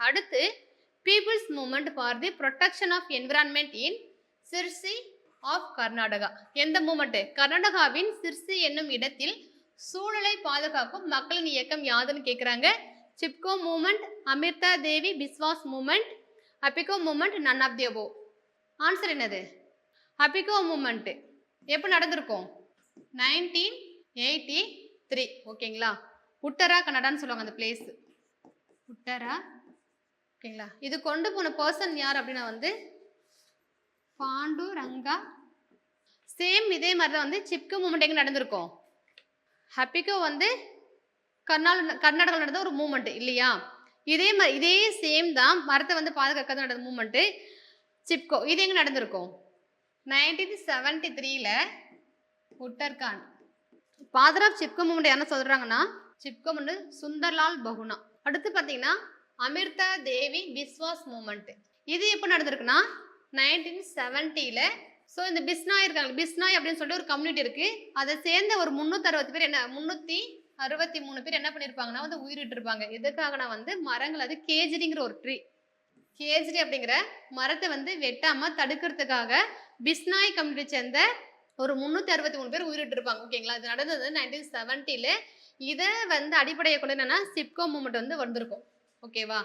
அடுத்து people's movement for the protection of environment in Sirsi of Karnataka. எந்த movement? கர்நாடகாவின் சிர்சி என்னும் இடத்தில் சூழலை பாதுகாக்கும் மக்களின் இயக்கம் யாதுன்னு கேட்குறாங்க. Chipko movement, Amrita Devi Biswas movement, Appiko movement, none of the above. Answer என்னது? அபிகோ மூவ்மெண்ட் எப்போ நடந்திருக்கும்? 1983. ஓகேங்களா? உட்டரா கன்னடான்னு சொல்லுவாங்க அந்த பிளேஸ். உட்டரா. ஓகேங்களா? இது கொண்டு போன பர்சன் யார் அப்படின்னா வந்து பாண்டுரங்கா. சேம் இதே மாதிரி தான் வந்து சிப்கோ மூவ்மெண்ட் எங்கே நடந்திருக்கும்? ஹப்பிகோ வந்து கர்நாடகாவில் நடந்த ஒரு மூவ்மெண்ட் இல்லையா? இதே மாதிரி இதே சேம் தான் மரத்தை வந்து பாதுகாக்கிறது நடந்த மூவ்மெண்ட்டு சிப்கோ. இது எங்கே நடந்திருக்கும்? 1973ல் Uttarakhand. Father of Chipko movement யாருன்னு சொல்கிறாங்கன்னா சிப்கோ வந்து சுந்தர்லால் பகுனா. அடுத்து பார்த்தீங்கன்னா அமிர்தா தேவி பிஸ்வாஸ் மூவ்மெண்ட். இது எப்போ நடந்திருக்குன்னா 1970ல். ஸோ இந்த பிஸ்னாய் இருக்காங்க, பிஸ்னாய் அப்படின்னு சொல்லிட்டு ஒரு கம்யூனிட்டி இருக்குது. அதை சேர்ந்த ஒரு 363 பேர் என்ன பண்ணியிருப்பாங்கன்னா வந்து உயிரிட்டு இருப்பாங்க. எதுக்காகனா வந்து மரங்கள், அது கேஜரிங்கிற ஒரு ட்ரீ, கேஜரி அப்படிங்கிற மரத்தை வந்து வெட்டாமல் தடுக்கிறதுக்காக பிஸ்னாய் கம்யூனிட்டி சேர்ந்த ஒரு 363 பேர் உயிரிட்டு இருப்பாங்க. ஓகேங்களா? இது நடந்தது 1970ல். இதை வந்து அடிப்படையை கொண்டு என்னன்னா சிப்கோ மூவ்மெண்ட் வந்து வந்திருக்கும். ஓகேவா?